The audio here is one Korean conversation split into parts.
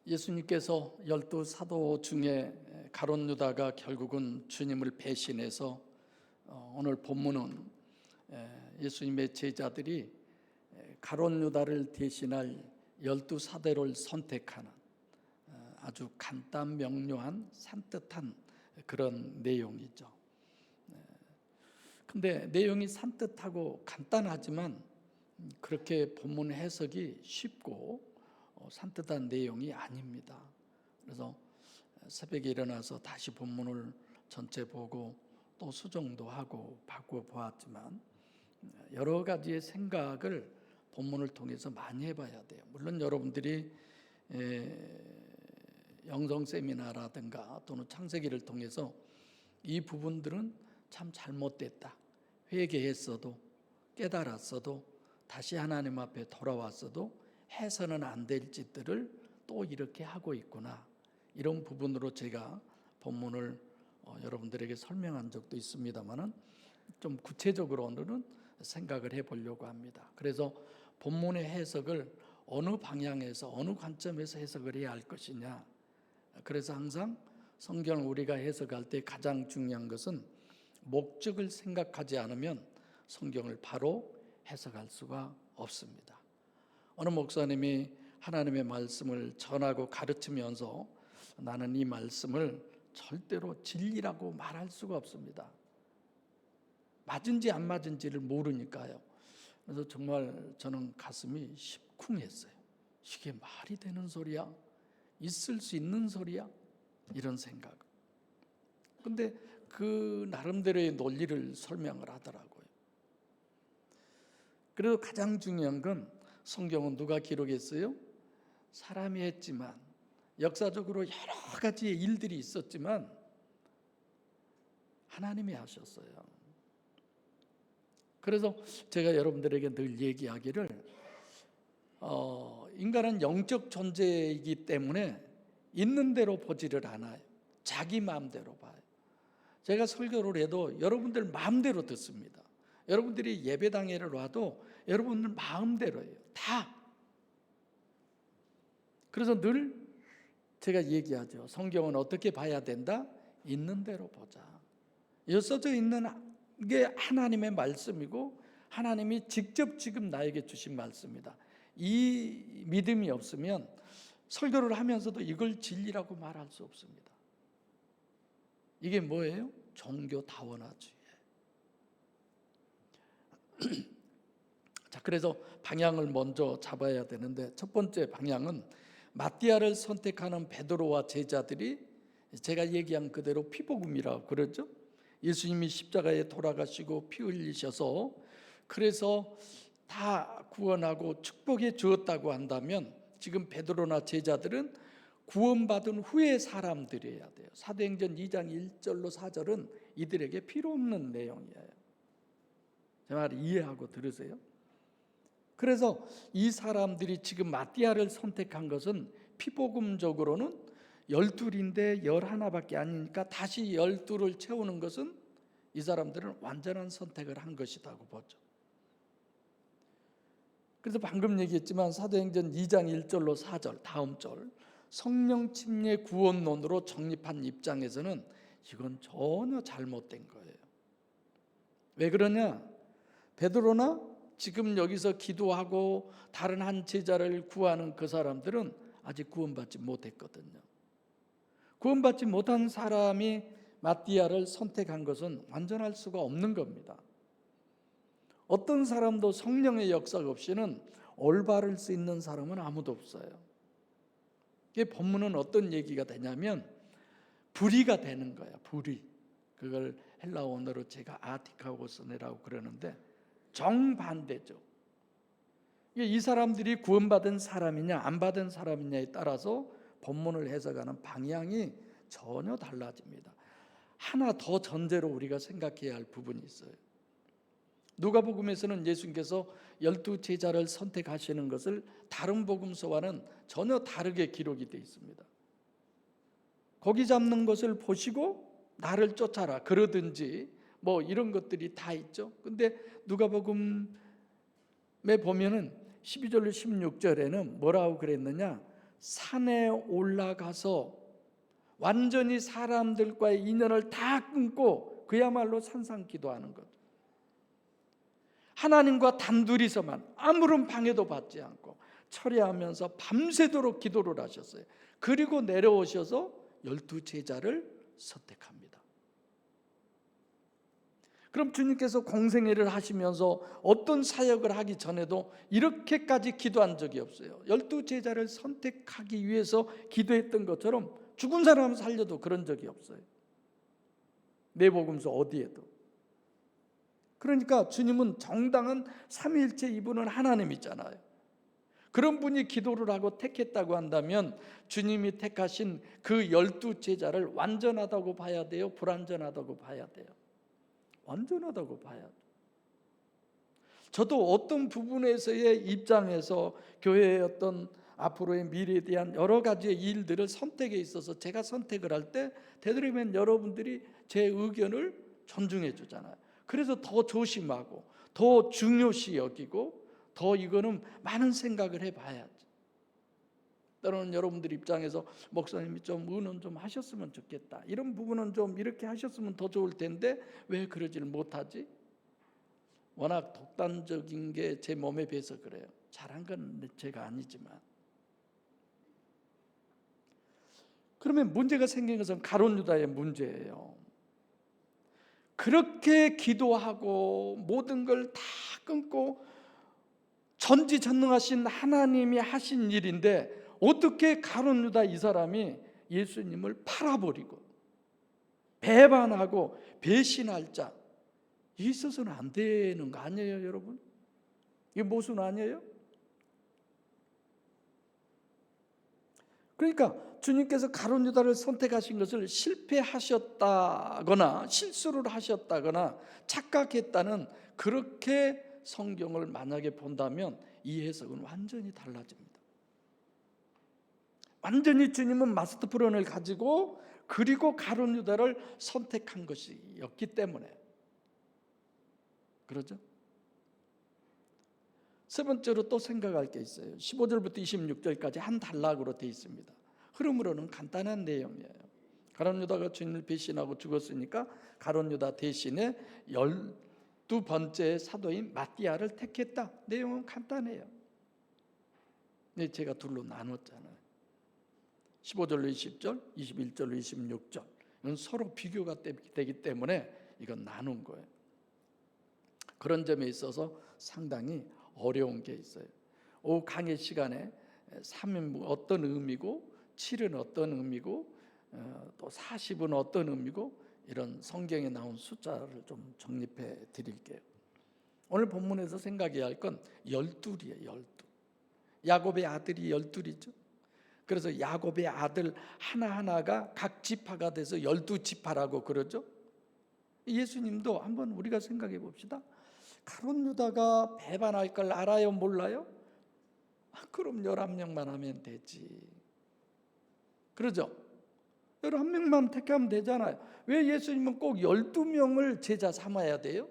예수님께서 12 사도 중에 가룟 유다가 결국은 주님을 배신해서 오늘 본문은 예수님의 제자들이 가룟 유다를 대신할 12 사도를 선택하는 아주 간단 명료한 산뜻한 그런 내용이죠. 근데 내용이 산뜻하고 간단하지만 그렇게 본문 해석이 쉽고 산뜻한 내용이 아닙니다. 그래서 새벽에 일어나서 다시 본문을 전체 보고 또 수정도 하고 바꾸어 보았지만 여러 가지의 생각을 본문을 통해서 많이 해봐야 돼요. 물론 여러분들이 영성 세미나라든가 또는 창세기를 통해서 이 부분들은 참 잘못됐다, 회개했어도 깨달았어도 다시 하나님 앞에 돌아왔어도 해서는 안 될 짓들을 또 이렇게 하고 있구나, 이런 부분으로 제가 본문을 여러분들에게 설명한 적도 있습니다만은 좀 구체적으로는 생각을 해보려고 합니다. 그래서 본문의 해석을 어느 방향에서 어느 관점에서 해석을 해야 할 것이냐, 그래서 항상 성경을 우리가 해석할 때 가장 중요한 것은 목적을 생각하지 않으면 성경을 바로 해석할 수가 없습니다. 어느 목사님이 하나님의 말씀을 전하고 가르치면서 나는 이 말씀을 절대로 진리라고 말할 수가 없습니다. 맞은지 안 맞은지를 모르니까요. 그래서 정말 저는 가슴이 심쿵했어요. 이게 말이 되는 소리야? 있을 수 있는 소리야? 이런 생각. 근데 그 나름대로의 논리를 설명을 하더라고요. 그래도 가장 중요한 건 성경은 누가 기록했어요? 사람이 했지만, 역사적으로 여러 가지의 일들이 있었지만 하나님이 하셨어요. 그래서 제가 여러분들에게 늘 얘기하기를 인간은 영적 존재이기 때문에 있는 대로 보지를 않아요. 자기 마음대로 봐요. 제가 설교를 해도 여러분들 마음대로 듣습니다. 여러분들이 예배당에를 와도 여러분들 마음대로예요. 다. 그래서 늘 제가 얘기하죠. 성경은 어떻게 봐야 된다? 있는 대로 보자. 써져 있는 게 하나님의 말씀이고 하나님이 직접 지금 나에게 주신 말씀이다. 이 믿음이 없으면 설교를 하면서도 이걸 진리라고 말할 수 없습니다. 이게 뭐예요? 종교 다원화주의. 자, 그래서 방향을 먼저 잡아야 되는데 첫 번째 방향은 마띠아를 선택하는 베드로와 제자들이 제가 얘기한 그대로 피복음이라고 그러죠. 예수님이 십자가에 돌아가시고 피 흘리셔서 그래서 다 구원하고 축복해 주었다고 한다면 지금 베드로나 제자들은 구원받은 후의 사람들이어야 돼요. 사도행전 2장 1절로 4절은 이들에게 필요 없는 내용이에요. 제 말 이해하고 들으세요? 그래서 이 사람들이 지금 마띠아를 선택한 것은 피복음적으로는 12인데 11밖에 아니니까 다시 12를 채우는 것은 이 사람들은 완전한 선택을 한 것이라고 보죠. 그래서 방금 얘기했지만 사도행전 2장 1절로 4절 다음 절 성령 침례 구원론으로 정립한 입장에서는 이건 전혀 잘못된 거예요. 왜 그러냐? 베드로나 지금 여기서 기도하고 다른 한 제자를 구하는 그 사람들은 아직 구원받지 못했거든요. 구원받지 못한 사람이 마띠아를 선택한 것은 완전할 수가 없는 겁니다. 어떤 사람도 성령의 역사 없이는 올바를 수 있는 사람은 아무도 없어요. 이 본문은 어떤 얘기가 되냐면 불의가 되는 거야. 불의. 그걸 헬라어 언어로 제가 아티카고스네라고 그러는데 정반대죠. 이 사람들이 구원받은 사람이냐 안 받은 사람이냐에 따라서 본문을 해석하는 방향이 전혀 달라집니다. 하나 더 전제로 우리가 생각해야 할 부분이 있어요. 누가복음에서는 예수님께서 12제자를 선택하시는 것을 다른 복음서와는 전혀 다르게 기록이 되어 있습니다. 고기 잡는 것을 보시고 나를 쫓아라 그러든지 뭐 이런 것들이 다 있죠. 근데 누가복음에 보면은 12절로 16절에는 뭐라고 그랬느냐? 산에 올라가서 완전히 사람들과의 인연을 다 끊고 그야말로 산상기도하는 것. 하나님과 단둘이서만 아무런 방해도 받지 않고 철야하면서 밤새도록 기도를 하셨어요. 그리고 내려오셔서 12 제자를 선택합니다. 그럼 주님께서 공생애를 하시면서 어떤 사역을 하기 전에도 이렇게까지 기도한 적이 없어요. 12 제자를 선택하기 위해서 기도했던 것처럼 죽은 사람 살려도 그런 적이 없어요. 내복음서 어디에도. 그러니까 주님은 정당한 삼위일체, 이분은 하나님이잖아요. 그런 분이 기도를 하고 택했다고 한다면 주님이 택하신 그 12 제자를 완전하다고 봐야 돼요? 불완전하다고 봐야 돼요? 완전하다고 봐야 돼요. 저도 어떤 부분에서의 입장에서 교회의 어떤 앞으로의 미래에 대한 여러 가지의 일들을 선택에 있어서 제가 선택을 할 때 되도록이면 여러분들이 제 의견을 존중해 주잖아요. 그래서 더 조심하고 더 중요시 여기고 더 이거는 많은 생각을 해봐야지. 때로는 여러분들 입장에서 목사님이 좀 의논 좀 하셨으면 좋겠다, 이런 부분은 좀 이렇게 하셨으면 더 좋을 텐데 왜 그러지를 못하지? 워낙 독단적인 게 제 몸에 배서 그래요. 잘한 건 제가 아니지만. 그러면 문제가 생긴 것은 가룟 유다의 문제예요. 그렇게 기도하고 모든 걸 다 끊고 전지전능하신 하나님이 하신 일인데 어떻게 가룟 유다 이 사람이 예수님을 팔아버리고 배반하고 배신할 자, 있어서는 안 되는 거 아니에요, 여러분? 이게 모순 아니에요? 그러니까 주님께서 가룟 유다를 선택하신 것을 실패하셨다거나 실수를 하셨다거나 착각했다는, 그렇게 성경을 만약에 본다면 이 해석은 완전히 달라집니다. 완전히 주님은 마스터 플랜을 가지고 그리고 가룟 유다를 선택한 것이었기 때문에 그러죠. 세 번째로 또 생각할 게 있어요. 15절부터 26절까지 한 단락으로 되어 있습니다. 흐름으로는 간단한 내용이에요. 가룟 유다가 주님을 배신하고 죽었으니까 가룟 유다 대신에 12번째 사도인 마띠아를 택했다. 내용은 간단해요. 네, 제가 둘로 나눴잖아요. 15절로 20절, 21절로 26절. 이건 서로 비교가 되기 때문에 이건 나눈 거예요. 그런 점에 있어서 상당히 어려운 게 있어요. 오후 강의 시간에 3은 어떤 의미고 7은 어떤 의미고 또 40은 어떤 의미고 이런 성경에 나온 숫자를 좀 정립해 드릴게요. 오늘 본문에서 생각해야 할 건 12이에요. 12. 야곱의 아들이 12이죠. 그래서 야곱의 아들 하나하나가 각 지파가 돼서 12지파라고 그러죠. 예수님도 한번 우리가 생각해 봅시다. 가룟 유다가 배반할 걸 알아요, 몰라요? 그럼 11명만 하면 되지. 그러죠? 11명만 택하면 되잖아요. 왜 예수님은 꼭 12명을 제자 삼아야 돼요?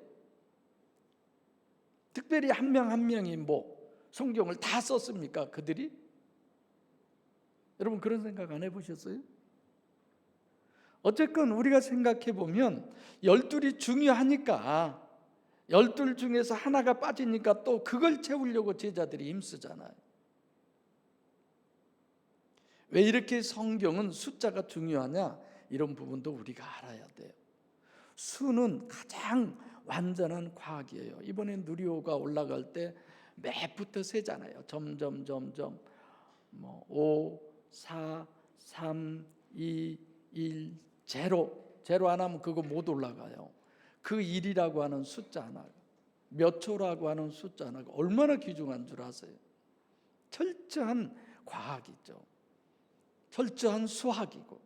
특별히 한 명 한 명이 뭐 성경을 다 썼습니까, 그들이? 여러분 그런 생각 안 해보셨어요? 어쨌건 우리가 생각해 보면 12이 중요하니까 12 중에서 하나가 빠지니까 또 그걸 채우려고 제자들이 힘쓰잖아요. 왜 이렇게 성경은 숫자가 중요하냐? 이런 부분도 우리가 알아야 돼요. 수는 가장 완전한 과학이에요. 이번에 누리호가 올라갈 때 맵부터 세잖아요. 점점 5, 4, 3, 2, 1, 제로 안 하면 그거 못 올라가요. 그 1이라고 하는 숫자 하나, 몇 초라고 하는 숫자 하나가 얼마나 귀중한 줄 아세요? 철저한 과학이죠. 철저한 수학이고.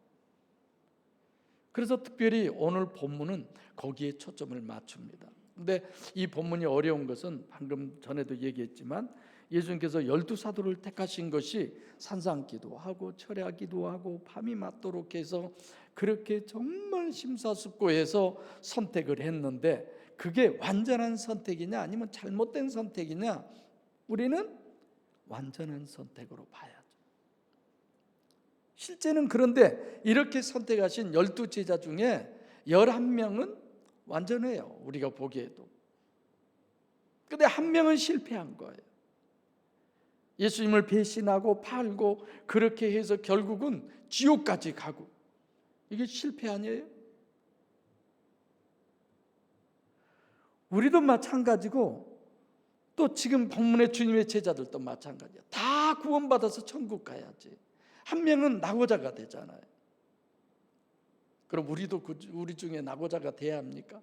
그래서 특별히 오늘 본문은 거기에 초점을 맞춥니다. 근데 이 본문이 어려운 것은 방금 전에도 얘기했지만 예수님께서 12사도를 택하신 것이 산상기도 하고 철야기도 하고 밤이 맞도록 해서 그렇게 정말 심사숙고해서 선택을 했는데 그게 완전한 선택이냐 아니면 잘못된 선택이냐? 우리는 완전한 선택으로 봐야죠. 실제는 그런데 이렇게 선택하신 12제자 중에 11명은 완전해요. 우리가 보기에도. 근데 한 명은 실패한 거예요. 예수님을 배신하고 팔고 그렇게 해서 결국은 지옥까지 가고. 이게 실패 아니에요? 우리도 마찬가지고 또 지금 본문의 주님의 제자들도 마찬가지야. 다 구원받아서 천국 가야지. 한 명은 낙오자가 되잖아요. 그럼 우리도 우리 중에 낙오자가 돼야 합니까?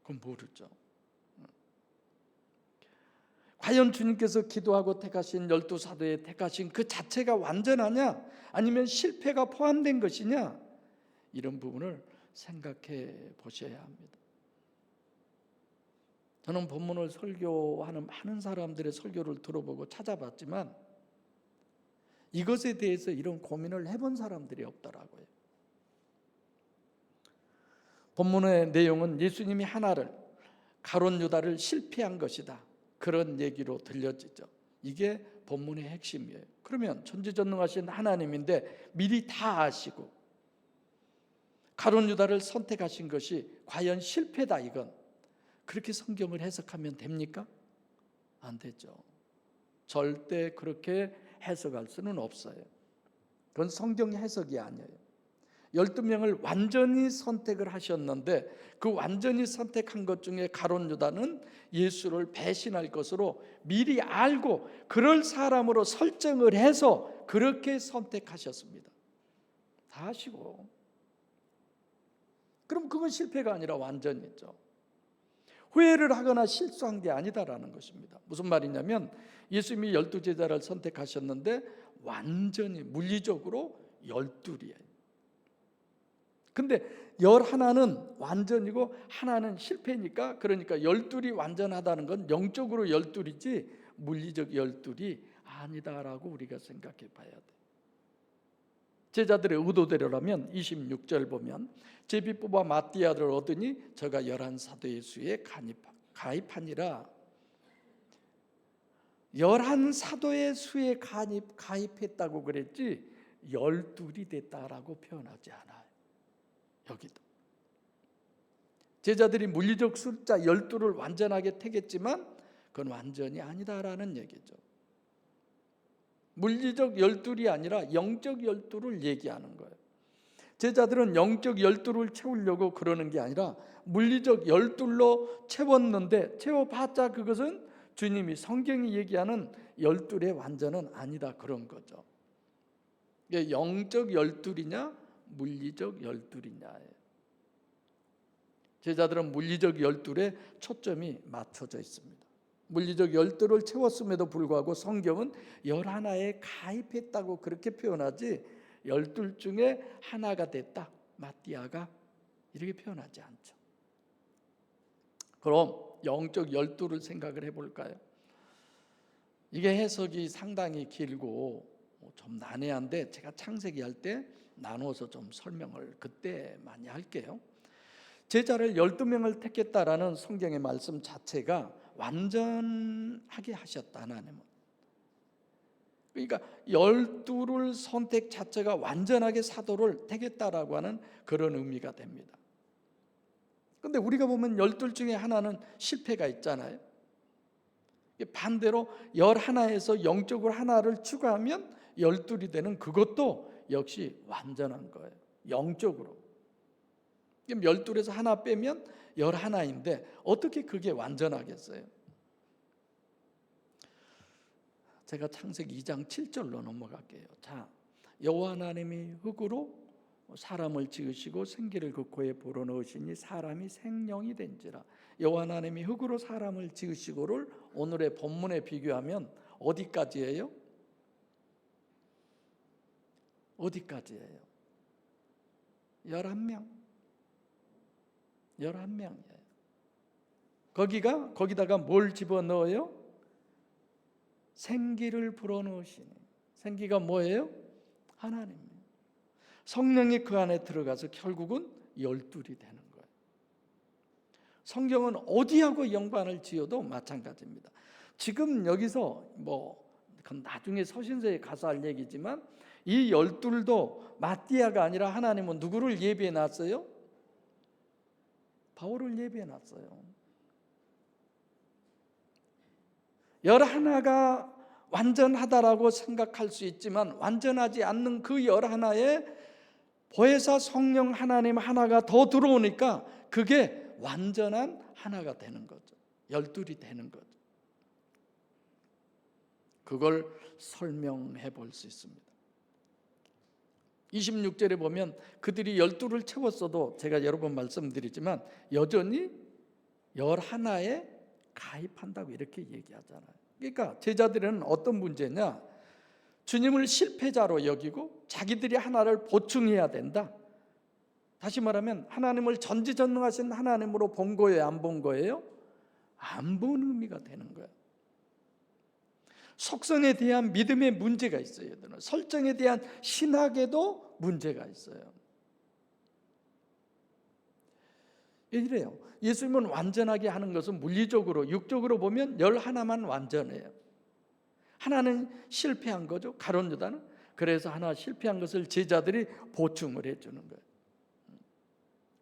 그건 모르죠. 과연 주님께서 기도하고 택하신 12사도에 택하신 그 자체가 완전하냐? 아니면 실패가 포함된 것이냐? 이런 부분을 생각해 보셔야 합니다. 저는 본문을 설교하는 많은 사람들의 설교를 들어보고 찾아봤지만 이것에 대해서 이런 고민을 해본 사람들이 없더라고요. 본문의 내용은 예수님이 하나를, 가룟 유다를 실패한 것이다, 그런 얘기로 들려지죠. 이게 본문의 핵심이에요. 그러면 전지전능하신 하나님인데 미리 다 아시고 가룟 유다를 선택하신 것이 과연 실패다, 이건 그렇게 성경을 해석하면 됩니까? 안 되죠. 절대 그렇게 해석할 수는 없어요. 그건 성경 해석이 아니에요. 12명을 완전히 선택을 하셨는데 그 완전히 선택한 것 중에 가룟 유다는 예수를 배신할 것으로 미리 알고 그럴 사람으로 설정을 해서 그렇게 선택하셨습니다. 다 아시고. 그럼 그건 실패가 아니라 완전이죠. 후회를 하거나 실수한 게 아니다라는 것입니다. 무슨 말이냐면 예수님이 12제자를 선택하셨는데 완전히 물리적으로 12이에요. 근데 11은 완전이고 하나는 실패니까, 그러니까 12이 완전하다는 건 영적으로 12이지 물리적 12이 아니다라고 우리가 생각해 봐야 돼. 제자들의 의도대로라면 26절 보면 제비 뽑아 마띠아를 얻으니 저가 11사도의 수에 가입하니라. 11사도의 수에 가입했다고 그랬지 12이 됐다라고 표현하지 않아요. 여기도 제자들이 물리적 숫자 12를 완전하게 택했지만 그건 완전히 아니다라는 얘기죠. 물리적 12이 아니라 영적 12를 얘기하는 거예요. 제자들은 영적 12를 채우려고 그러는 게 아니라 물리적 12로 채웠는데 채워봤자 그것은 주님이 성경이 얘기하는 12의 완전은 아니다, 그런 거죠. 이게 영적 12이냐 물리적 12이냐예요. 제자들은 물리적 12에 초점이 맞춰져 있습니다. 물리적 12를 채웠음에도 불구하고 성경은 11에 가입했다고 그렇게 표현하지 12 중에 하나가 됐다, 마띠아가, 이렇게 표현하지 않죠. 그럼 영적 12를 생각을 해볼까요? 이게 해석이 상당히 길고 좀 난해한데 제가 창세기 할 때 나눠서 좀 설명을 그때 많이 할게요. 제자를 12명을 택했다라는 성경의 말씀 자체가 완전하게 하셨다, 하나님은. 그러니까 12를 선택 자체가 완전하게 사도를 택했다라고 하는 그런 의미가 됩니다. 그런데 우리가 보면 12 중에 하나는 실패가 있잖아요. 반대로 11에서 영적으로 하나를 추가하면 12이 되는 그것도 역시 완전한 거예요. 영적으로. 12에서 하나 빼면 11인데 어떻게 그게 완전하겠어요? 제가 창세기 2장 7절로 넘어갈게요. 자, 여호와 하나님이 흙으로 사람을 지으시고 생기를 그 코에 불어넣으시니 사람이 생명이 된지라. 여호와 하나님이 흙으로 사람을 지으시고를 오늘의 본문에 비교하면 어디까지예요? 어디까지예요? 11명. 11명이에요. 거기다가 뭘 집어넣어요? 생기를 불어넣으시니. 생기가 뭐예요? 하나님이에요. 성령이 그 안에 들어가서 결국은 12이 되는 거예요. 성경은 어디하고 연관을 지어도 마찬가지입니다. 지금 여기서 그건 나중에 서신서에 가서 할 얘기지만 이 12도 마띠아가 아니라 하나님은 누구를 예비해 놨어요? 바울을 예비해 놨어요. 11가 완전하다라고 생각할 수 있지만 완전하지 않는 그 11에 보혜사 성령 하나님 하나가 더 들어오니까 그게 완전한 하나가 되는 거죠. 12이 되는 거죠. 그걸 설명해 볼 수 있습니다. 26절에 보면 그들이 12를 채웠어도 제가 여러 번 말씀드리지만 여전히 11에 가입한다고 이렇게 얘기하잖아요. 그러니까 제자들은 어떤 문제냐? 주님을 실패자로 여기고 자기들이 하나를 보충해야 된다. 다시 말하면 하나님을 전지전능하신 하나님으로 본 거예요? 안 본 거예요? 안 본 의미가 되는 거예요. 속성에 대한 믿음에 문제가 있어요. 설정에 대한 신학에도 문제가 있어요. 이래요. 예수님은 완전하게 하는 것은 물리적으로 육적으로 보면 11만 완전해요. 하나는 실패한 거죠. 가룟 유다는. 그래서 하나 실패한 것을 제자들이 보충을 해주는 거예요.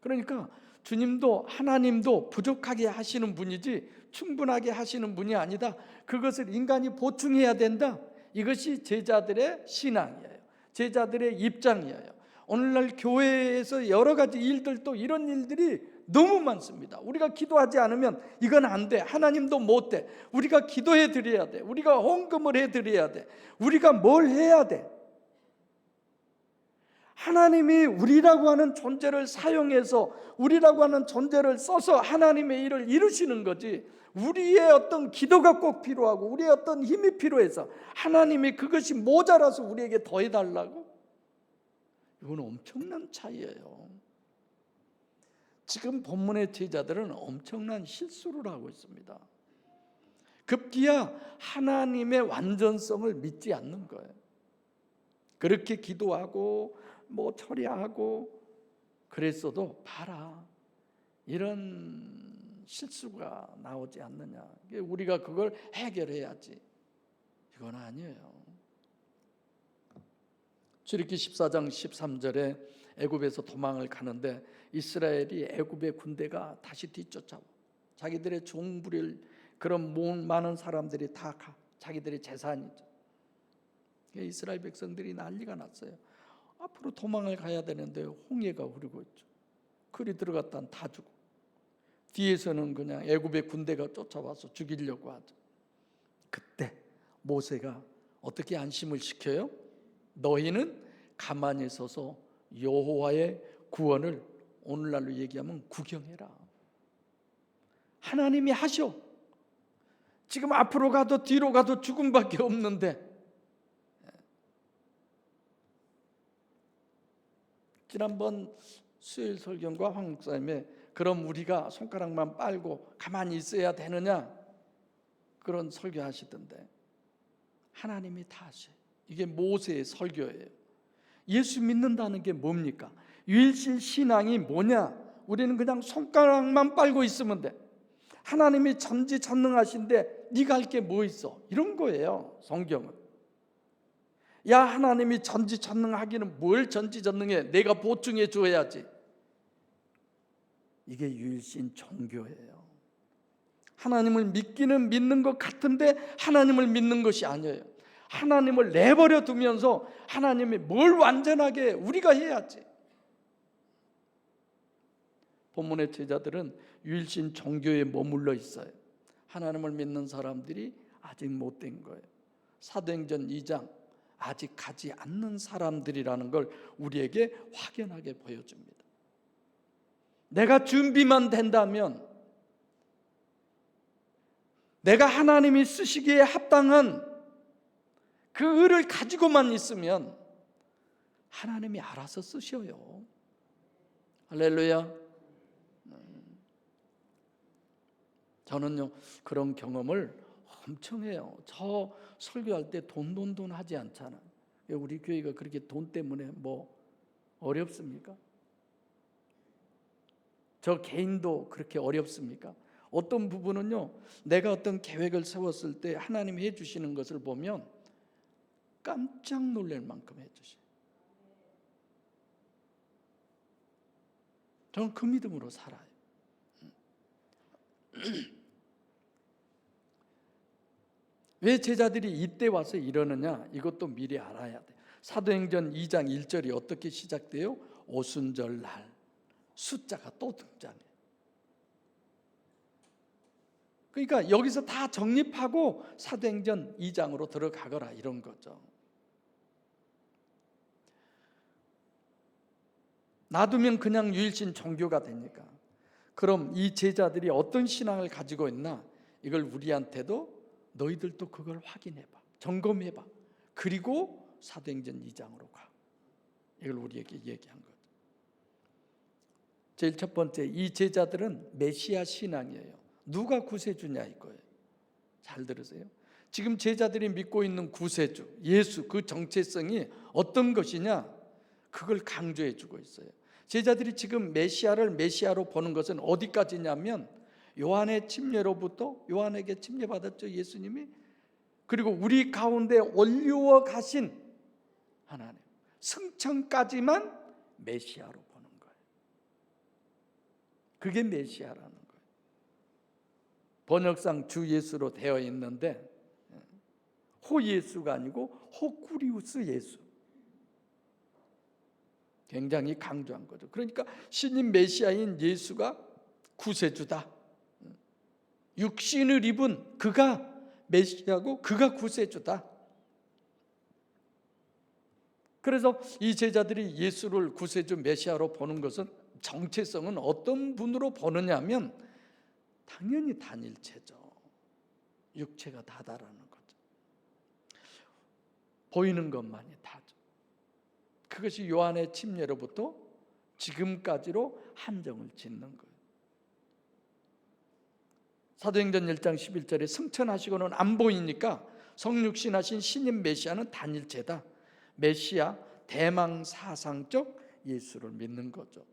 그러니까 주님도 하나님도 부족하게 하시는 분이지 충분하게 하시는 분이 아니다. 그것을 인간이 보충해야 된다. 이것이 제자들의 신앙이에요. 제자들의 입장이에요. 오늘날 교회에서 여러 가지 일들도 이런 일들이 너무 많습니다. 우리가 기도하지 않으면 이건 안 돼. 하나님도 못 돼. 우리가 기도해 드려야 돼. 우리가 헌금을 해 드려야 돼. 우리가 뭘 해야 돼. 하나님이 우리라고 하는 존재를 사용해서 우리라고 하는 존재를 써서 하나님의 일을 이루시는 거지, 우리의 어떤 기도가 꼭 필요하고 우리의 어떤 힘이 필요해서 하나님이 그것이 모자라서 우리에게 더해달라고? 이건 엄청난 차이예요. 지금 본문의 제자들은 엄청난 실수를 하고 있습니다. 급기야 하나님의 완전성을 믿지 않는 거예요. 그렇게 기도하고 뭐 처리하고 그랬어도 봐라, 이런 실수가 나오지 않느냐. 우리가 그걸 해결해야지. 이건 아니에요. 출애굽기 14장 13절에 애굽에서 도망을 가는데 이스라엘이 애굽의 군대가 다시 뒤쫓아와. 자기들의 종부릴 그런 많은 사람들이 다 자기들의 재산이죠. 이스라엘 백성들이 난리가 났어요. 앞으로 도망을 가야 되는데 홍해가 흐르고 있죠. 그리 들어갔다 다 죽고 뒤에서는 그냥 애굽의 군대가 쫓아와서 죽이려고 하죠. 그때 모세가 어떻게 안심을 시켜요? 너희는 가만히 서서 여호와의 구원을, 오늘날로 얘기하면 구경해라. 하나님이 하셔. 지금 앞으로 가도 뒤로 가도 죽음밖에 없는데. 지난번 수요일 설교과 황 목사님의 그럼 우리가 손가락만 빨고 가만히 있어야 되느냐, 그런 설교하시던데 하나님이 다 하셔요. 이게 모세의 설교예요. 예수 믿는다는 게 뭡니까? 유일신 신앙이 뭐냐? 우리는 그냥 손가락만 빨고 있으면 돼. 하나님이 전지전능하신데 네가 할 게 뭐 있어? 이런 거예요. 성경은. 야, 하나님이 전지전능하기는 뭘 전지전능해? 내가 보충해 줘야지. 이게 유일신 종교예요. 하나님을 믿기는 믿는 것 같은데 하나님을 믿는 것이 아니에요. 하나님을 내버려 두면서 하나님이 뭘 완전하게 우리가 해야지. 본문의 제자들은 유일신 종교에 머물러 있어요. 하나님을 믿는 사람들이 아직 못된 거예요. 사도행전 2장, 아직 가지 않는 사람들이라는 걸 우리에게 확연하게 보여줍니다. 내가 준비만 된다면, 내가 하나님이 쓰시기에 합당한 그 의를 가지고만 있으면 하나님이 알아서 쓰셔요. 할렐루야. 저는요 그런 경험을 엄청 해요. 저 설교할 때 돈 하지 않잖아. 우리 교회가 그렇게 돈 때문에 뭐 어렵습니까? 저 개인도 그렇게 어렵습니까? 어떤 부분은요, 내가 어떤 계획을 세웠을 때 하나님이 해주시는 것을 보면 깜짝 놀랄 만큼 해주셔요. 저는 그 믿음으로 살아요. 왜 제자들이 이때 와서 이러느냐? 이것도 미리 알아야 돼. 사도행전 2장 1절이 어떻게 시작돼요? 오순절날 숫자가 또 등장해. 그러니까 여기서 다 정립하고 사도행전 2장으로 들어가거라 이런 거죠. 놔두면 그냥 유일신 종교가 되니까. 그럼 이 제자들이 어떤 신앙을 가지고 있나? 이걸 우리한테도 너희들도 그걸 확인해봐, 점검해봐. 그리고 사도행전 2장으로 가. 이걸 우리에게 얘기한 거죠. 제일 첫 번째, 이 제자들은 메시아 신앙이에요. 누가 구세주냐 이거예요. 잘 들으세요. 지금 제자들이 믿고 있는 구세주 예수, 그 정체성이 어떤 것이냐, 그걸 강조해 주고 있어요. 제자들이 지금 메시아를 메시아로 보는 것은 어디까지냐면, 요한의 침례로부터, 요한에게 침례받았죠 예수님이. 그리고 우리 가운데 올려워 가신 하나님, 승천까지만 메시아로 보는 거예요. 그게 메시아라는 거예요. 번역상 주 예수로 되어 있는데 호 예수가 아니고 호쿠리우스 예수. 굉장히 강조한 거죠. 그러니까 신인 메시아인 예수가 구세주다. 육신을 입은 그가 메시아고 그가 구세주다. 그래서 이 제자들이 예수를 구세주 메시아로 보는 것은, 정체성은 어떤 분으로 보느냐면 당연히 단일체죠. 육체가 다다라는 거죠. 보이는 것만이 다죠. 그것이 요한의 침례로부터 지금까지로 한정을 짓는 거예요. 사도행전 1장 11절에 승천하시고는 안 보이니까 성육신하신 신인 메시아는 단일체다. 메시아 대망사상적 예수를 믿는 거죠.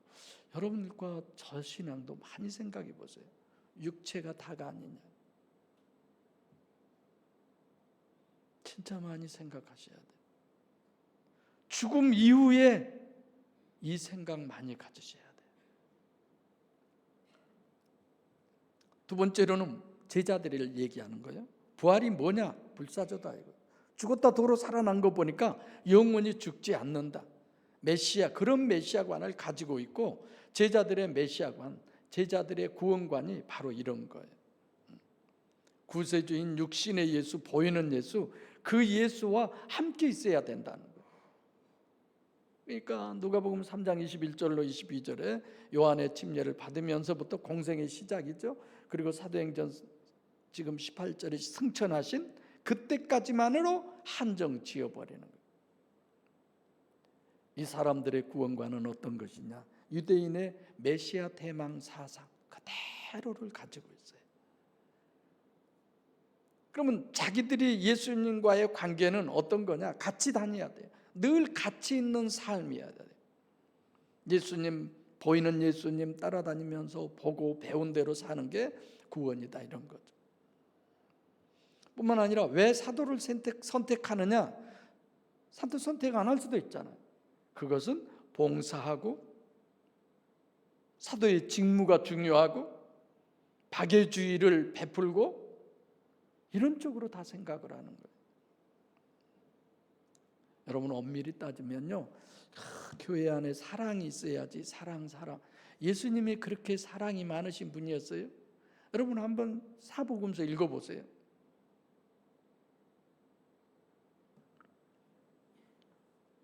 여러분들과 저 신앙도 많이 생각해 보세요. 육체가 다가 아니냐. 진짜 많이 생각하셔야 돼요. 죽음 이후에 이 생각 많이 가지셔야 돼요. 두 번째로는 제자들을 얘기하는 거예요. 부활이 뭐냐? 불사조다 이거. 죽었다 도로 살아난 거 보니까 영원히 죽지 않는다. 메시아, 그런 메시아관을 가지고 있고, 제자들의 메시아관, 제자들의 구원관이 바로 이런 거예요. 구세주인 육신의 예수, 보이는 예수, 그 예수와 함께 있어야 된다는 거예요. 그러니까 누가복음 3장 21절로 22절에 요한의 침례를 받으면서부터 공생의 시작이죠. 그리고 사도행전 지금 18절에 승천하신 그때까지만으로 한정 지어버리는 거예요. 이 사람들의 구원관은 어떤 것이냐? 유대인의 메시아 대망 사상 그대로를 가지고 있어요. 그러면 자기들이 예수님과의 관계는 어떤 거냐? 같이 다녀야 돼요. 늘 같이 있는 삶이어야 돼요. 예수님, 보이는 예수님 따라다니면서 보고 배운 대로 사는 게 구원이다, 이런 거죠. 뿐만 아니라 왜 사도를 선택하느냐? 사도 선택 안 할 수도 있잖아요. 그것은 봉사하고 사도의 직무가 중요하고 박애주의를 베풀고 이런 쪽으로 다 생각을 하는 거예요. 여러분, 엄밀히 따지면요, 교회 안에 사랑이 있어야지. 사랑. 예수님이 그렇게 사랑이 많으신 분이었어요? 여러분 한번 사복음서 읽어보세요.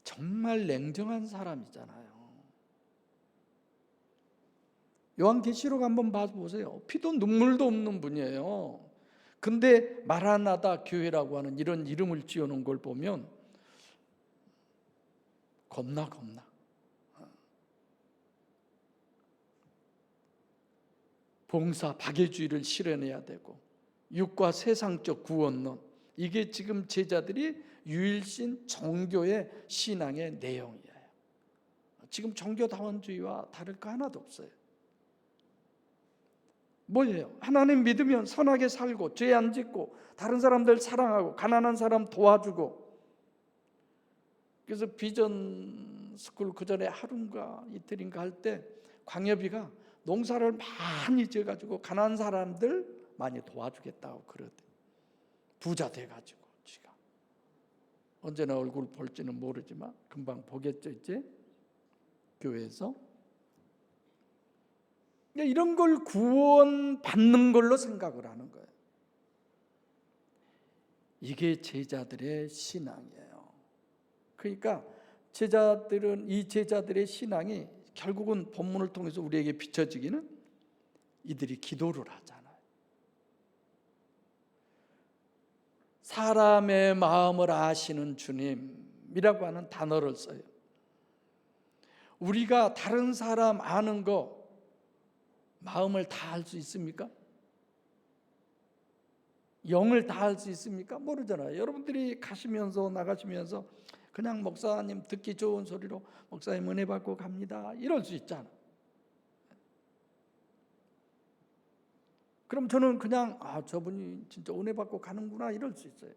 정말 냉정한 사람이잖아요. 요한계시록 한번 봐보세요. 피도 눈물도 없는 분이에요. 근데 마라나다 교회라고 하는 이런 이름을 지어놓은 걸 보면 겁나. 봉사, 박애주의를 실현해야 되고 육과 세상적 구원론, 이게 지금 제자들이 유일신 종교의 신앙의 내용이에요. 지금 종교다원주의와 다를 거 하나도 없어요. 뭐예요? 하나님 믿으면 선하게 살고 죄 안 짓고 다른 사람들 사랑하고 가난한 사람 도와주고 그래서 비전 스쿨 그 전에 하루인가 이틀인가 할 때 광협이가 농사를 많이 지어가지고 가난한 사람들 많이 도와주겠다고 그러대. 부자 돼가지고 지가 언제나 얼굴 볼지는 모르지만 금방 보겠죠 이제 교회에서. 이런 걸 구원받는 걸로 생각을 하는 거예요. 이게 제자들의 신앙이에요. 그러니까 이 제자들의 신앙이 결국은 본문을 통해서 우리에게 비춰지기는 이들이 기도를 하잖아요. 사람의 마음을 아시는 주님이라고 하는 단어를 써요. 우리가 다른 사람 아는 거 마음을 다 알 수 있습니까? 영을 다 알 수 있습니까? 모르잖아요. 여러분들이 가시면서 나가시면서 그냥 목사님 듣기 좋은 소리로 목사님 은혜 받고 갑니다 이럴 수 있잖아. 그럼 저는 그냥 저분이 진짜 은혜 받고 가는구나 이럴 수 있어요.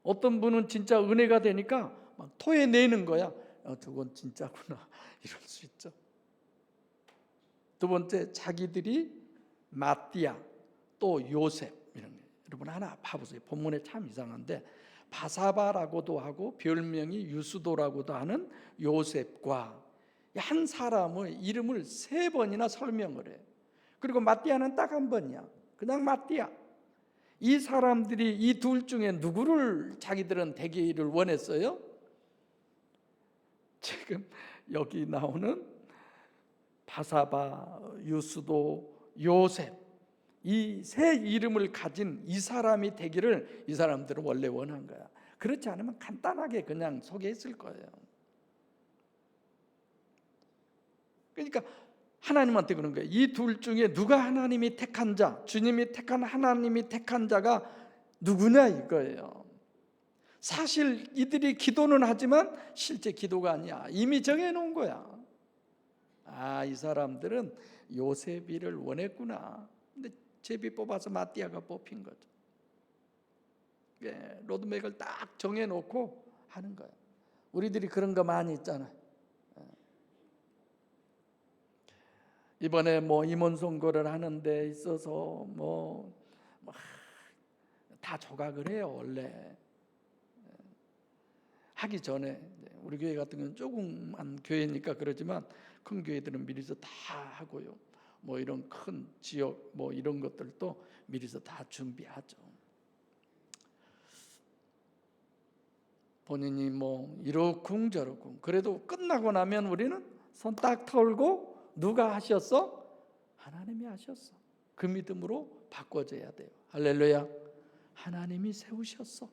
어떤 분은 진짜 은혜가 되니까 막 토해내는 거야. 저건 진짜구나 이럴 수 있죠. 두 번째, 자기들이 마띠아 또 요셉 이런 거. 여러분 하나 봐보세요. 본문에 참 이상한데 바사바라고도 하고 별명이 유스도라고도 하는 요셉과 한 사람의 이름을 3번이나 설명을 해요. 그리고 마띠아는 딱 한 번이야. 그냥 마띠아. 이 사람들이 이 둘 중에 누구를 자기들은 되기를 원했어요? 지금 여기 나오는 바사바, 유스도, 요셉 이 세 이름을 가진 이 사람이 되기를 이 사람들은 원래 원한 거야. 그렇지 않으면 간단하게 그냥 소개했을 거예요. 그러니까 하나님한테 그런 거예요. 이 둘 중에 누가 하나님이 택한 자, 주님이 택한 하나님이 택한 자가 누구냐 이거예요. 사실 이들이 기도는 하지만 실제 기도가 아니야. 이미 정해놓은 거야. 이 사람들은 요셉이를 원했구나. 근데 제비 뽑아서 마띠아가 뽑힌 거죠. 로드맵을 딱 정해놓고 하는 거예요. 우리들이 그런 거 많이 있잖아요. 이번에 임원 선거를 하는 데 있어서 다 조각을 해요. 원래 하기 전에 우리 교회 같은 경우는 조금만 교회니까 그러지만 큰 교회들은 미리서 다 하고요. 이런 큰 지역 이런 것들도 미리서 다 준비하죠. 본인이 이러쿵 저러쿵 그래도 끝나고 나면 우리는 손 딱 털고 누가 하셨어? 하나님이 하셨어. 그 믿음으로 바꿔줘야 돼요. 할렐루야. 하나님이 세우셨어.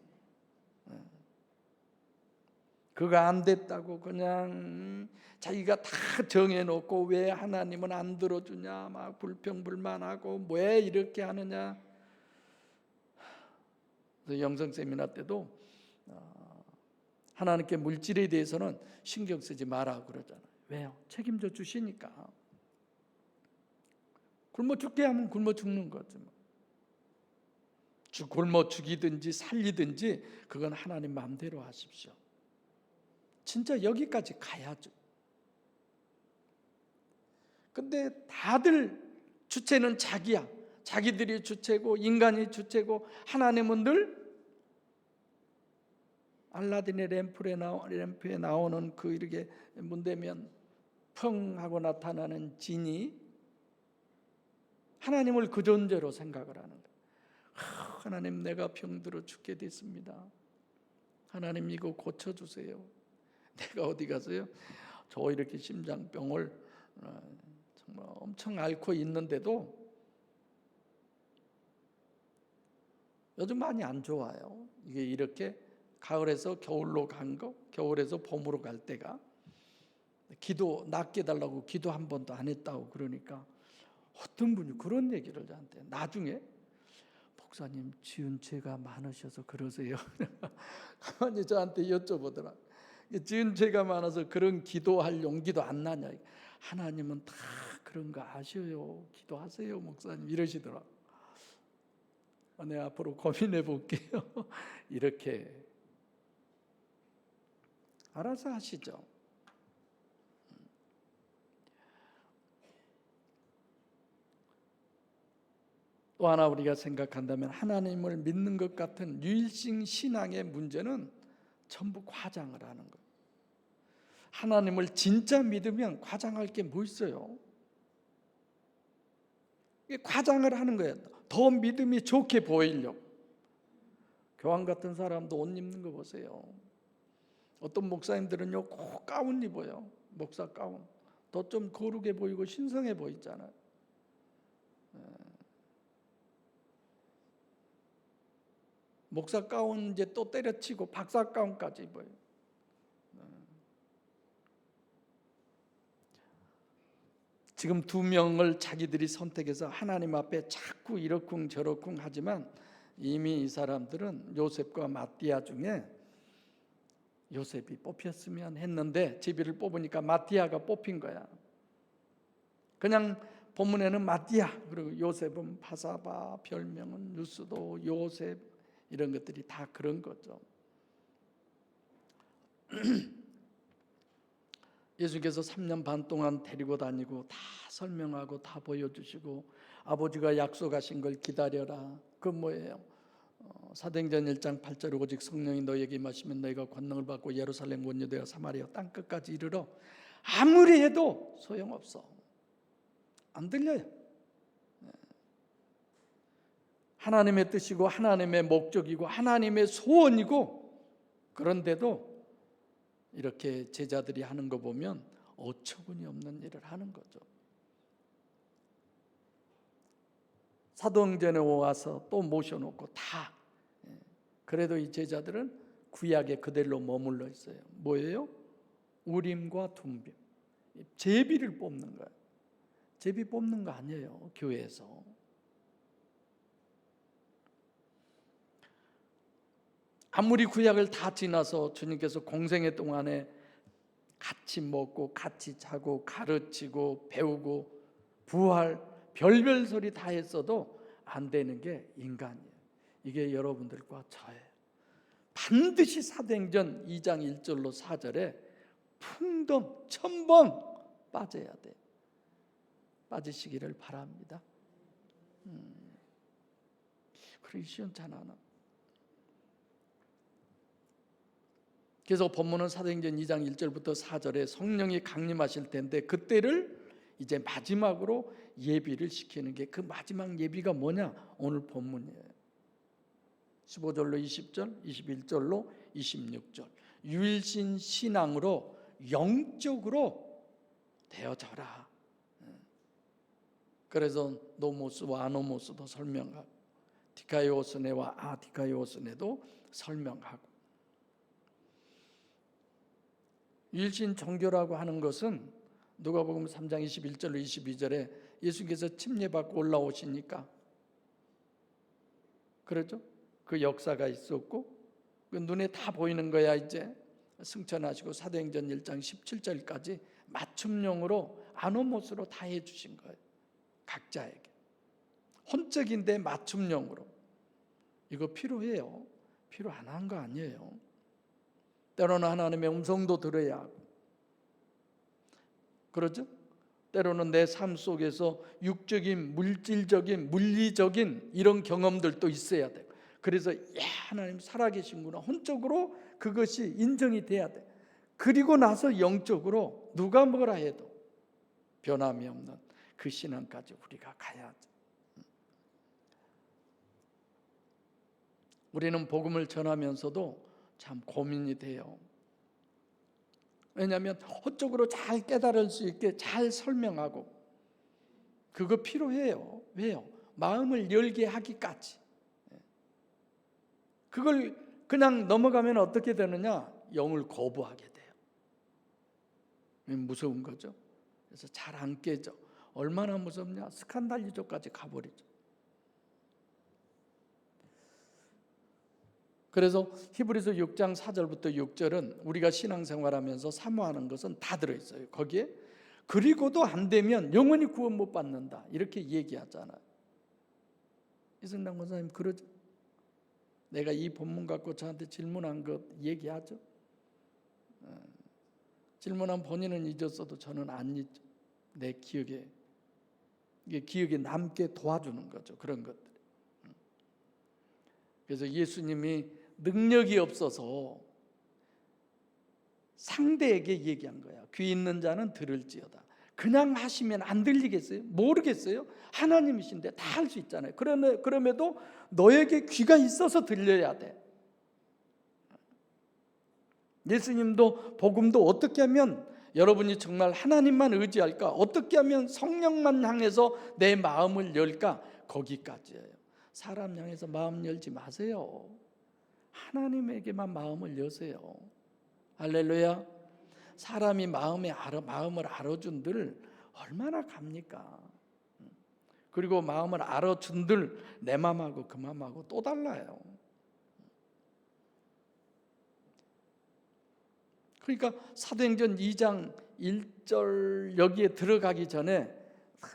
그거 안 됐다고 그냥 자기가 다 정해놓고 왜 하나님은 안 들어주냐 막 불평불만하고 왜 이렇게 하느냐. 그래서 영성 세미나 때도 하나님께 물질에 대해서는 신경 쓰지 마라 그러잖아요. 왜요? 책임져 주시니까. 굶어 죽게 하면 굶어 죽는 거지. 굶어 죽이든지 살리든지 그건 하나님 마음대로 하십시오. 진짜 여기까지 가야죠. 근데 다들 주체는 자기야. 자기들이 주체고 인간이 주체고 하나님은 늘 알라딘의 램프에 나오는 그 이렇게 문대면 펑 하고 나타나는 진이 하나님을 그 존재로 생각을 하는 거예요. 하나님 내가 병들어 죽게 됐습니다. 하나님 이거 고쳐주세요. 내가 어디 가서요? 저 이렇게 심장병을 정말 엄청 앓고 있는데도 요즘 많이 안 좋아요. 이게 이렇게 가을에서 겨울로 간 거, 겨울에서 봄으로 갈 때가 기도 낫게 달라고 기도 한 번도 안 했다고 그러니까 어떤 분이 그런 얘기를 저한테 나중에 목사님 지은 죄가 많으셔서 그러세요. 가만히 저한테 여쭤보더라. 지은 죄가 많아서 그런 기도할 용기도 안 나냐. 하나님은 다 그런 거 아셔요. 기도하세요 목사님 이러시더라. 내 앞으로 고민해 볼게요. 이렇게 알아서 하시죠. 또 하나 우리가 생각한다면 하나님을 믿는 것 같은 유일신 신앙의 문제는 전부 과장을 하는 거예요. 하나님을 진짜 믿으면 과장할 게 뭐 있어요? 과장을 하는 거예요. 더 믿음이 좋게 보이려고. 교황 같은 사람도 옷 입는 거 보세요. 어떤 목사님들은요 꼭 가운 입어요. 목사 가운. 더 좀 거룩해 보이고 신성해 보이잖아요. 목사 가운 이제 또 때려치고 박사 가운까지 입어요. 지금 두 명을 자기들이 선택해서 하나님 앞에 자꾸 이러쿵 저러쿵 하지만 이미 이 사람들은 요셉과 마띠아 중에 요셉이 뽑혔으면 했는데 제비를 뽑으니까 마띠아가 뽑힌 거야. 그냥 본문에는 마띠아 그리고 요셉은 바사바, 별명은 유스도, 요셉 이런 것들이 다 그런 거죠. 예수께서 3년 반 동안 데리고 다니고 다 설명하고 다 보여주시고 아버지가 약속하신 걸 기다려라. 그 뭐예요? 사도행전 1장 8절 오직 성령이 너희에게 임하시면 너희가 권능을 받고 예루살렘 온 유대와 사마리아 땅끝까지 이르러 아무리 해도 소용없어. 안 들려요. 하나님의 뜻이고 하나님의 목적이고 하나님의 소원이고 그런데도 이렇게 제자들이 하는 거 보면 어처구니 없는 일을 하는 거죠. 사도행전에 와서 또 모셔놓고 다 그래도 이 제자들은 구약에 그대로 머물러 있어요. 뭐예요? 우림과 둠빔. 제비를 뽑는 거예요. 제비 뽑는 거 아니에요. 교회에서. 아무리 구약을 다 지나서 주님께서 공생애 동안에 같이 먹고 같이 자고 가르치고 배우고 부활 별별 소리 다 했어도 안 되는 게 인간이에요. 이게 여러분들과 저예요. 반드시 사도행전 2장 1절로 4절에 풍덩 첨벙 빠져야 돼. 빠지시기를 바랍니다. 그러기 시원찮아. 그래서 본문은 사도행전 2장 1절부터 4절에 성령이 강림하실 텐데 그때를 이제 마지막으로 예비를 시키는 게 그 마지막 예비가 뭐냐? 오늘 본문이에요. 15절로 20절, 21절로 26절. 유일신 신앙으로 영적으로 되어져라. 그래서 노모스와 아노모스도 설명하고 디카이오스네와 아디카이오스네도 설명하고 유일신 종교라고 하는 것은 누가복음 3장 21절로 22절에 예수께서 침례받고 올라오시니까 그렇죠? 그 역사가 있었고 그 눈에 다 보이는 거야. 이제 승천하시고 사도행전 1장 17절까지 맞춤형으로 아노모스로 다 해주신 거예요. 각자에게 혼적인데 맞춤형으로. 이거 필요해요. 필요 안 한 거 아니에요. 때로는 하나님의 음성도 들어야 하고 그렇죠? 때로는 내 삶 속에서 육적인, 물질적인, 물리적인 이런 경험들도 있어야 돼요. 그래서 하나님 살아계신구나 혼적으로 그것이 인정이 돼야 돼. 그리고 나서 영적으로 누가 뭐라 해도 변함이 없는 그 신앙까지 우리가 가야죠. 우리는 복음을 전하면서도 참 고민이 돼요. 왜냐하면 헛적으로 잘 깨달을 수 있게 잘 설명하고 그거 필요해요. 왜요? 마음을 열게 하기까지. 그걸 그냥 넘어가면 어떻게 되느냐? 영을 거부하게 돼요. 무서운 거죠. 그래서 잘 안 깨져. 얼마나 무섭냐? 스칸달리조까지 가버리죠. 그래서 히브리서 6장 4절부터 6절은 우리가 신앙생활하면서 사모하는 것은 다 들어있어요. 거기에 그리고도 안 되면 영원히 구원 못 받는다 이렇게 얘기하잖아요. 이승남 권사님 그러죠? 내가 이 본문 갖고 저한테 질문한 것 얘기하죠? 질문한 본인은 잊었어도 저는 안 잊죠. 내 기억에, 이게 기억에 남게 도와주는 거죠. 그런 것들. 그래서 예수님이 능력이 없어서 상대에게 얘기한 거야. 귀 있는 자는 들을지어다. 그냥 하시면 안 들리겠어요? 모르겠어요? 하나님이신데 다 할 수 있잖아요. 그럼에도 너에게 귀가 있어서 들려야 돼. 예수님도 복음도 어떻게 하면 여러분이 정말 하나님만 의지할까? 어떻게 하면 성령만 향해서 내 마음을 열까? 거기까지예요. 사람 향해서 마음 열지 마세요. 하나님에게만 마음을 여세요. 할렐루야. 사람이 마음을 알아준들 얼마나 갑니까? 그리고 마음을 알아준들 내 마음하고 그 마음하고 또 달라요. 그러니까 사도행전 2장 1절 여기에 들어가기 전에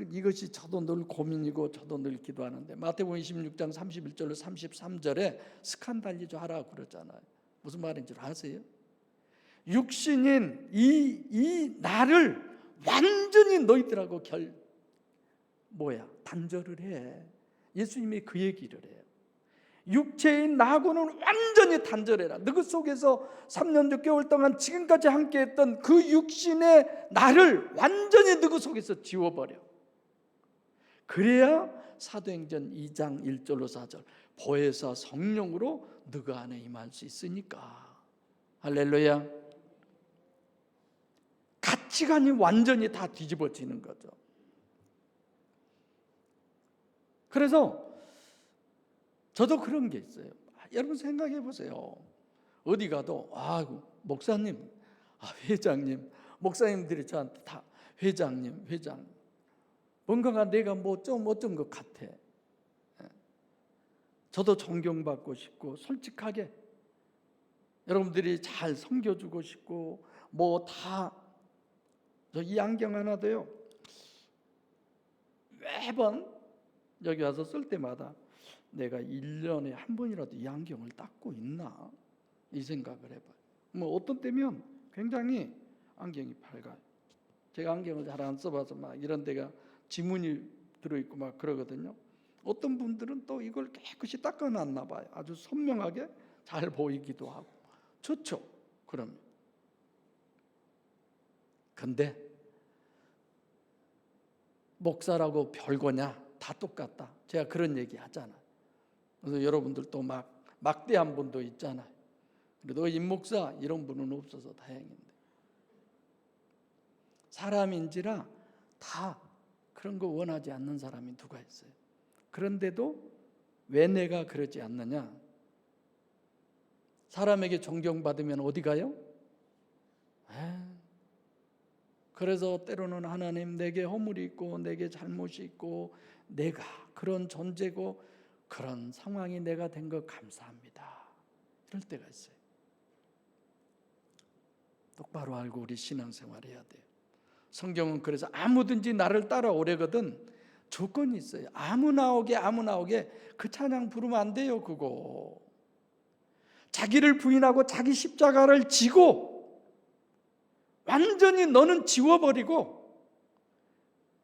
이것이 저도 늘 고민이고 저도 늘 기도하는데, 마태복음 26장 31절로 33절에 스칸달리조 하라고 그러잖아요. 무슨 말인지 아세요? 육신인 이 나를 완전히 너희들하고 단절을 해. 예수님이 그 얘기를 해요. 육체인 나하고는 완전히 단절해라. 너희 속에서 3년 6개월 동안 지금까지 함께했던 그 육신의 나를 완전히 너희 속에서 지워버려. 그래야 사도행전 2장 1절로 4절 보혜사 성령으로 너희 안에 임할 수 있으니까. 할렐루야. 가치관이 완전히 다 뒤집어지는 거죠. 그래서 저도 그런 게 있어요. 여러분 생각해 보세요. 어디 가도 목사님, 회장님, 목사님들이 저한테 다 회장님, 뭔가가 내가 좀 어떤 것 같아. 저도 존경받고 싶고 솔직하게 여러분들이 잘 섬겨주고 싶고 저 이 안경 하나도요, 매번 여기 와서 쓸 때마다 내가 1년에 한 번이라도 이 안경을 닦고 있나 이 생각을 해봐요. 어떤 때면 굉장히 안경이 밝아요. 제가 안경을 잘 안 써봐서 이런 데가 지문이 들어있고 그러거든요. 어떤 분들은 또 이걸 깨끗이 닦아놨나 봐요. 아주 선명하게 잘 보이기도 하고 좋죠. 그러면 근데 목사라고 별거냐? 다 똑같다. 제가 그런 얘기 하잖아요. 그래서 여러분들도 막대한 분도 있잖아요. 그래도 임목사 이런 분은 없어서 다행인데, 사람인지라 다 그런 거 원하지 않는 사람이 누가 있어요. 그런데도 왜 내가 그러지 않느냐? 사람에게 존경받으면 어디 가요? 그래서 때로는 하나님, 내게 허물이 있고 내게 잘못이 있고 내가 그런 존재고 그런 상황이 내가 된 것 감사합니다, 이럴 때가 있어요. 똑바로 알고 우리 신앙생활 해야 돼요. 성경은 그래서 아무든지 나를 따라오려거든 조건이 있어요. 아무나 오게 그 찬양 부르면 안 돼요. 그거 자기를 부인하고 자기 십자가를 지고 완전히 너는 지워버리고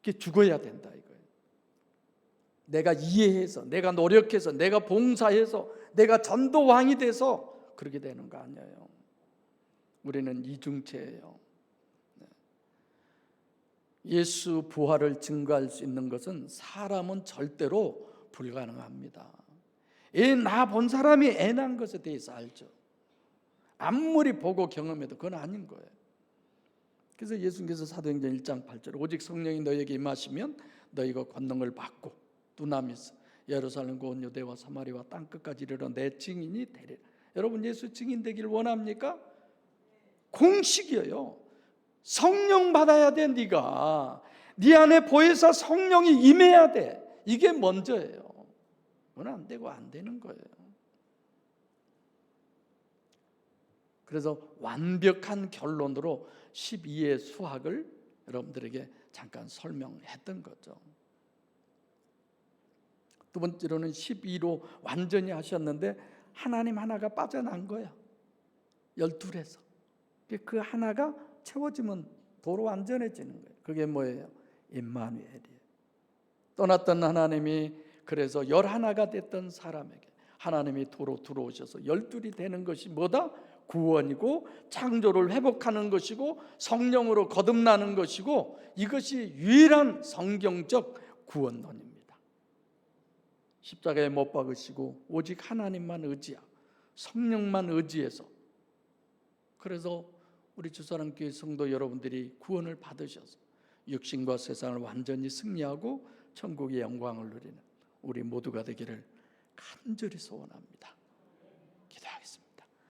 이렇게 죽어야 된다 이거예요. 내가 이해해서, 내가 노력해서, 내가 봉사해서, 내가 전도왕이 돼서 그렇게 되는 거 아니에요. 우리는 이중체예요. 예수 부활을 증거할 수 있는 것은 사람은 절대로 불가능합니다. 애 나 본 사람이 애 낳은 것에 대해서 알죠. 아무리 보고 경험해도 그건 아닌 거예요. 그래서 예수님께서 사도행전 1장 8절 오직 성령이 너희에게 임하시면 너희가 권능을 받고 두나미스 예루살렘과 온 유대와 사마리아와 땅끝까지 이르러 내 증인이 되리라. 여러분 예수 증인 되길 원합니까? 공식이에요. 성령 받아야 돼. 네가 네 안에 보혜사 성령이 임해야 돼. 이게 먼저예요. 그건 안 되고 안 되는 거예요. 그래서 완벽한 결론으로 12의 수학을 여러분들에게 잠깐 설명했던 거죠. 두 번째로는 12로 완전히 하셨는데 하나님 하나가 빠져난 거야. 12에서 그 하나가 채워지면 도로 완전해지는 거예요. 그게 뭐예요? 임마누엘이에요. 떠났던 하나님이 그래서 11가 됐던 사람에게 하나님이 도로 들어오셔서 12이 되는 것이 뭐다? 구원이고 창조를 회복하는 것이고 성령으로 거듭나는 것이고, 이것이 유일한 성경적 구원론입니다. 십자가에 못 박으시고 오직 하나님만 의지하고 성령만 의지해서, 그래서 우리 주사랑교회 성도 여러분들이 구원을 받으셔서 육신과 세상을 완전히 승리하고 천국의 영광을 누리는 우리 모두가 되기를 간절히 소원합니다.